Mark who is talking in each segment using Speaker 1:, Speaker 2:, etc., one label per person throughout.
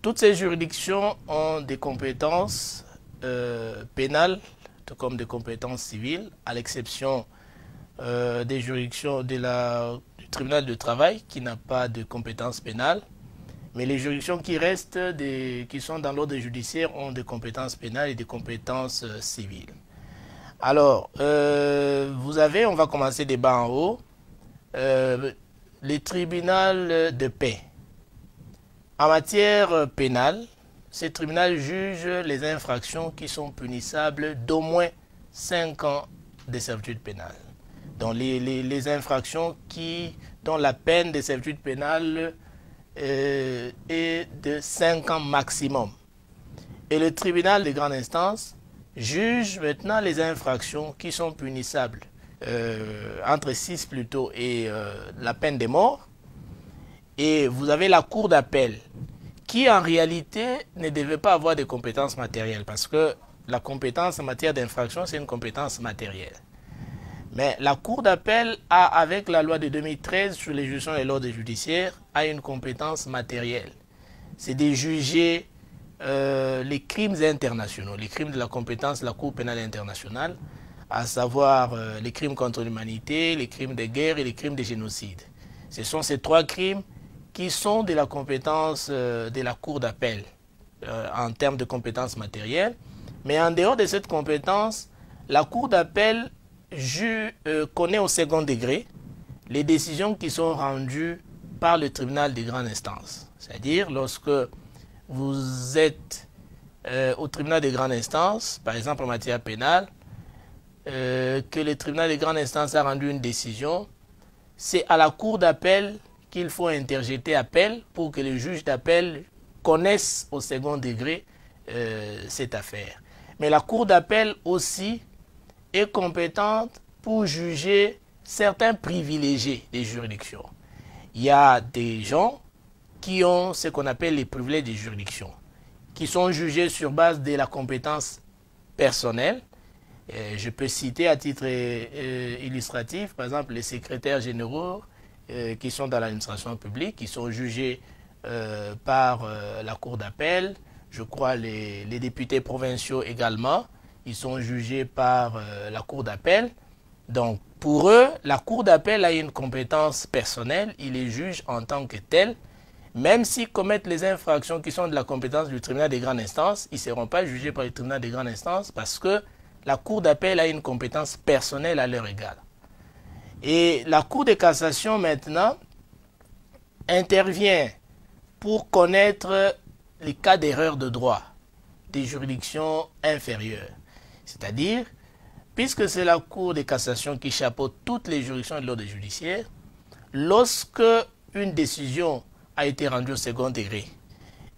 Speaker 1: toutes ces juridictions ont des compétences pénales, tout comme des compétences civiles, à l'exception des juridictions du tribunal de travail qui n'a pas de compétences pénales. Mais les juridictions qui restent, qui sont dans l'ordre judiciaire, ont des compétences pénales et des compétences civiles. Alors, vous avez, on va commencer des bas en haut, les tribunaux de paix. En matière pénale, ces tribunaux jugent les infractions qui sont punissables d'au moins 5 ans de servitude pénale. Donc les infractions dont la peine de servitude pénale est de 5 ans maximum. Et le tribunal de grande instance juge maintenant les infractions qui sont punissables entre 6 plutôt et la peine de mort. Et vous avez la cour d'appel qui en réalité ne devait pas avoir de compétences matérielles parce que la compétence en matière d'infraction c'est une compétence matérielle. Mais la cour d'appel avec la loi de 2013 sur les juridictions et l'ordre judiciaire, a une compétence matérielle. C'est de juger les crimes internationaux, les crimes de la compétence de la Cour pénale internationale, à savoir les crimes contre l'humanité, les crimes de guerre et les crimes de génocide. Ce sont ces 3 crimes qui sont de la compétence de la Cour d'appel en termes de compétences matérielles. Mais en dehors de cette compétence, la Cour d'appel connaît au second degré les décisions qui sont rendues par le tribunal de grande instance. C'est-à-dire lorsque vous êtes au tribunal de grande instance, par exemple en matière pénale, que le tribunal de grande instance a rendu une décision, c'est à la cour d'appel qu'il faut interjeter appel pour que le juge d'appel connaisse au second degré cette affaire. Mais la cour d'appel aussi est compétente pour juger certains privilégiés des juridictions. Il y a des gens qui ont ce qu'on appelle les privilèges des juridictions, qui sont jugés sur base de la compétence personnelle. Je peux citer à titre illustratif, par exemple, les secrétaires généraux qui sont dans l'administration publique, qui sont jugés par la cour d'appel. Je crois les députés provinciaux également, ils sont jugés par la cour d'appel. Donc, pour eux, la cour d'appel a une compétence personnelle, ils les jugent en tant que tels. Même s'ils commettent les infractions qui sont de la compétence du tribunal de grande instance, ils ne seront pas jugés par le tribunal de grande instance parce que la cour d'appel a une compétence personnelle à leur égard. Et la cour de cassation, maintenant, intervient pour connaître les cas d'erreur de droit des juridictions inférieures. C'est-à-dire, puisque c'est la cour de cassation qui chapeaute toutes les juridictions de l'ordre judiciaire, lorsque une décision a été rendue au second degré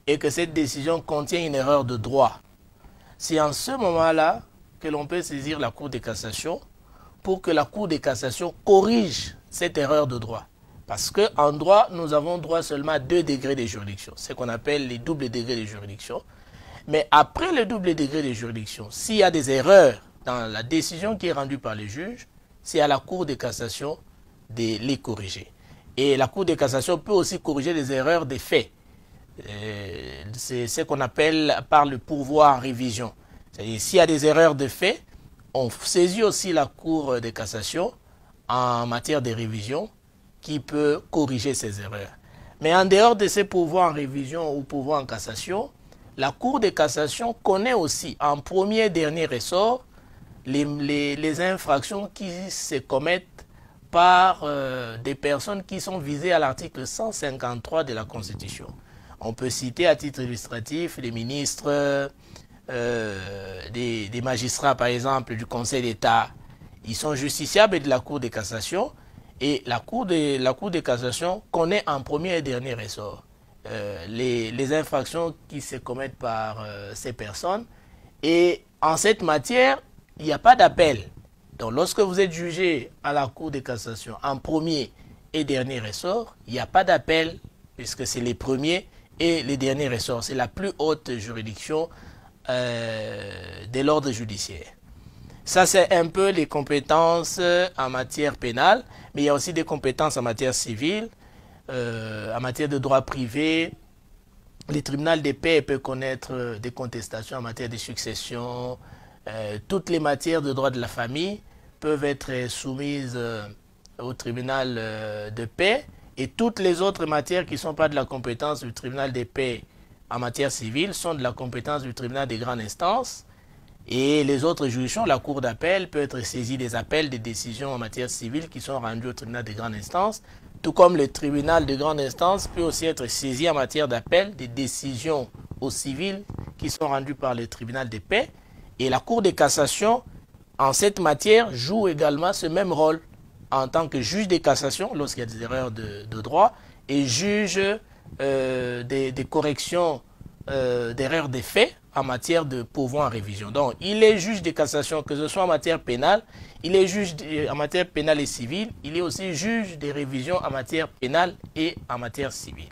Speaker 1: et que cette décision contient une erreur de droit, c'est en ce moment-là que l'on peut saisir la cour de cassation pour que la cour de cassation corrige cette erreur de droit. Parce qu'en droit, nous avons droit seulement à 2 degrés de juridiction, ce qu'on appelle les doubles degrés de juridiction. Mais après le double degré de juridiction, s'il y a des erreurs dans la décision qui est rendue par le juge, c'est à la cour de cassation de les corriger. Et la cour de cassation peut aussi corriger les erreurs des faits. C'est ce qu'on appelle par le pourvoi en révision. C'est-à-dire s'il y a des erreurs de faits, on saisit aussi la cour de cassation en matière de révision qui peut corriger ces erreurs. Mais en dehors de ces pourvois en révision ou pourvois en cassation, la cour de cassation connaît aussi en premier et dernier ressort les infractions qui se commettent par des personnes qui sont visées à l'article 153 de la Constitution. On peut citer à titre illustratif les ministres, des magistrats par exemple du Conseil d'État. Ils sont justiciables de la Cour de cassation et la Cour de cassation connaît en premier et dernier ressort les infractions qui se commettent par ces personnes. Et en cette matière, il n'y a pas d'appel. Donc lorsque vous êtes jugé à la Cour de cassation en premier et dernier ressort, il n'y a pas d'appel puisque c'est les premiers et les derniers ressorts. C'est la plus haute juridiction de l'ordre judiciaire. Ça, c'est un peu les compétences en matière pénale, mais il y a aussi des compétences en matière civile, en matière de droit privé, le tribunal de paix peut connaître des contestations en matière de succession. Toutes les matières de droit de la famille peuvent être soumises au tribunal de paix, et toutes les autres matières qui ne sont pas de la compétence du tribunal de paix en matière civile sont de la compétence du tribunal de grande instance. Et les autres juridictions, la cour d'appel peut être saisie des appels des décisions en matière civile qui sont rendues au tribunal de grande instance, tout comme le tribunal de grande instance peut aussi être saisi en matière d'appel des décisions au civil qui sont rendues par le tribunal de paix. Et la cour de cassation, en cette matière, joue également ce même rôle en tant que juge de cassation lorsqu'il y a des erreurs de droit, et juge des corrections d'erreurs des faits en matière de pourvoi en révision. Donc, il est juge de cassation, que ce soit en matière pénale, il est juge en matière pénale et civile, il est aussi juge des révisions en matière pénale et en matière civile.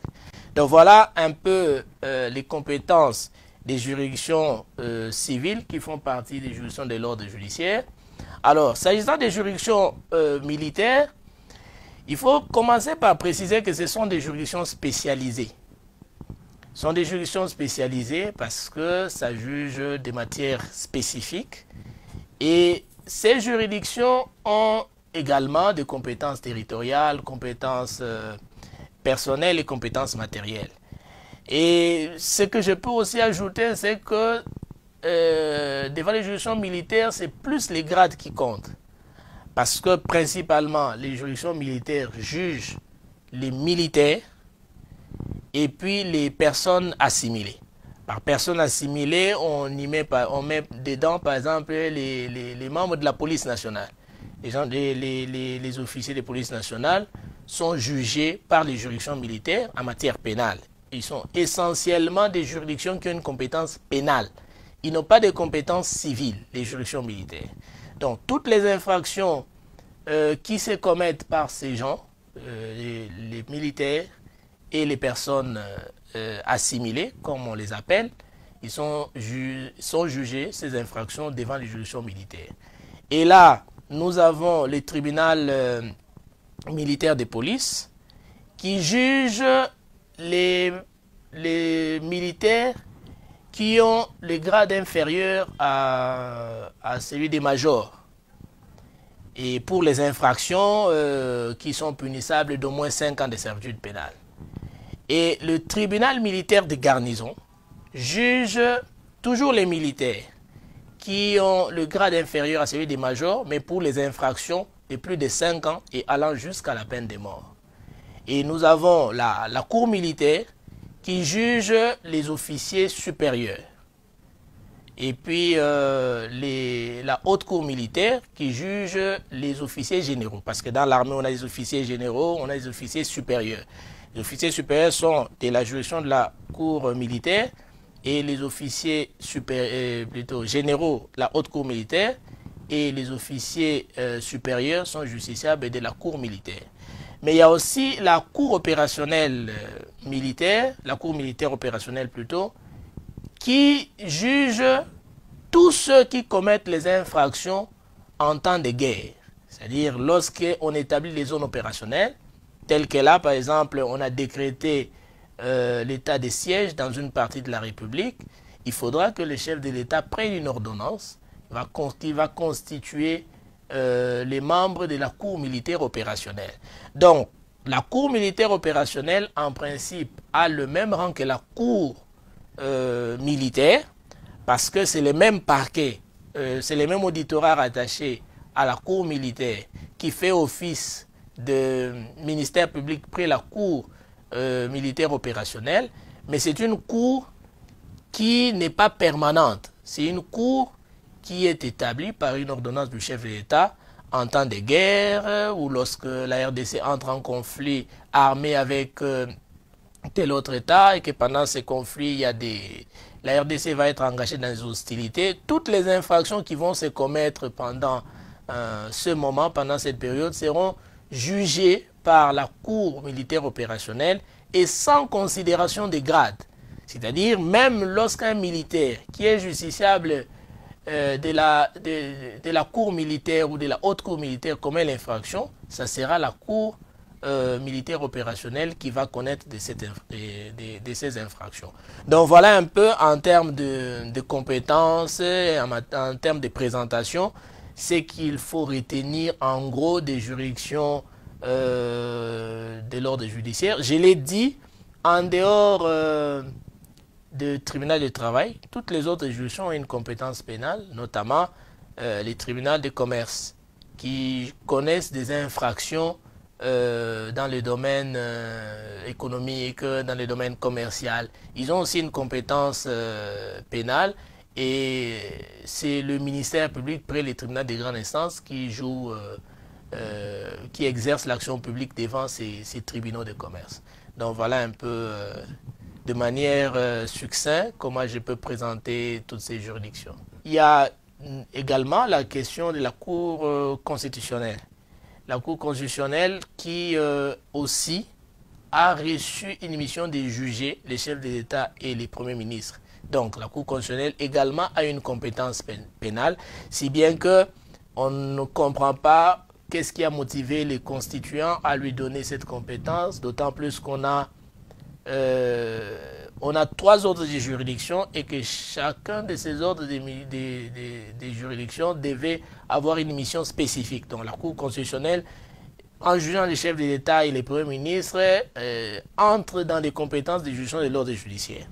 Speaker 1: Donc, voilà un peu les compétences des juridictions civiles qui font partie des juridictions de l'ordre judiciaire. Alors, s'agissant des juridictions militaires, il faut commencer par préciser que ce sont des juridictions spécialisées. Ce sont des juridictions spécialisées parce que ça juge des matières spécifiques. Et ces juridictions ont également des compétences territoriales, compétences personnelles et compétences matérielles. Et ce que je peux aussi ajouter, c'est que devant les juridictions militaires, c'est plus les grades qui comptent. Parce que principalement, les juridictions militaires jugent les militaires et puis les personnes assimilées. Par personnes assimilées, on met dedans, par exemple, les membres de la police nationale. Les officiers de police nationale sont jugés par les juridictions militaires en matière pénale. Ils sont essentiellement des juridictions qui ont une compétence pénale. Ils n'ont pas de compétences civiles, les juridictions militaires. Donc, toutes les infractions qui se commettent par ces gens, les militaires et les personnes assimilées, comme on les appelle, ils sont jugés, ces infractions, devant les juridictions militaires. Et là, nous avons le tribunal militaire de police qui juge les militaires qui ont le grade inférieur à celui des majors. Et pour les infractions qui sont punissables d'au moins 5 ans de servitude pénale. Et le tribunal militaire de garnison juge toujours les militaires qui ont le grade inférieur à celui des majors, mais pour les infractions de plus de 5 ans et allant jusqu'à la peine de mort. Et nous avons la cour militaire qui juge les officiers supérieurs. Et puis la haute cour militaire qui juge les officiers généraux. Parce que dans l'armée, on a des officiers généraux, on a des officiers supérieurs. Les officiers supérieurs sont de la juridiction de la cour militaire, et les officiers généraux, la haute cour militaire, et les officiers supérieurs sont justiciables de la cour militaire. Mais il y a aussi la cour opérationnelle militaire, la cour militaire opérationnelle plutôt, qui juge tous ceux qui commettent les infractions en temps de guerre. C'est-à-dire lorsqu'on établit les zones opérationnelles, telles que là, par exemple, on a décrété l'état de siège dans une partie de la République, il faudra que le chef de l'État prenne une ordonnance qui va constituer les membres de la cour militaire opérationnelle. Donc, la cour militaire opérationnelle, en principe, a le même rang que la cour militaire, parce que c'est le même parquet, c'est le même auditorat rattaché à la cour militaire qui fait office de ministère public près la cour militaire opérationnelle, mais c'est une cour qui n'est pas permanente. C'est une cour qui est établie par une ordonnance du chef de l'État en temps de guerre ou lorsque la RDC entre en conflit armé avec tel autre État et que pendant ces conflits, la RDC va être engagée dans des hostilités. Toutes les infractions qui vont se commettre pendant ce moment, pendant cette période, seront jugées par la cour militaire opérationnelle et sans considération des grades. C'est-à-dire, même lorsqu'un militaire qui est justiciable de la cour militaire ou de la haute cour militaire commet l'infraction, ça sera la cour militaire opérationnel qui va connaître de ces infractions. Donc voilà un peu en termes de compétences, en termes de présentation, c'est qu'il faut retenir en gros des juridictions de l'ordre judiciaire. Je l'ai dit, en dehors du tribunal de travail, toutes les autres juridictions ont une compétence pénale, notamment les tribunaux de commerce, qui connaissent des infractions dans le domaine économique, dans le domaine commercial. Ils ont aussi une compétence pénale et c'est le ministère public près les tribunaux de grande instance qui joue, qui exerce l'action publique devant ces tribunaux de commerce. Donc voilà un peu de manière succincte comment je peux présenter toutes ces juridictions. Il y a également la question de la Cour constitutionnelle. La Cour constitutionnelle qui aussi a reçu une mission de juger les chefs de l'État et les premiers ministres. Donc la Cour constitutionnelle également a une compétence pénale, si bien que on ne comprend pas qu'est-ce qui a motivé les constituants à lui donner cette compétence, d'autant plus qu'on a trois ordres de juridiction et que chacun de ces ordres de juridiction devait avoir une mission spécifique. Donc la Cour constitutionnelle, en jugeant les chefs de l'État et les premiers ministres, entre dans les compétences de juridiction de l'ordre judiciaire.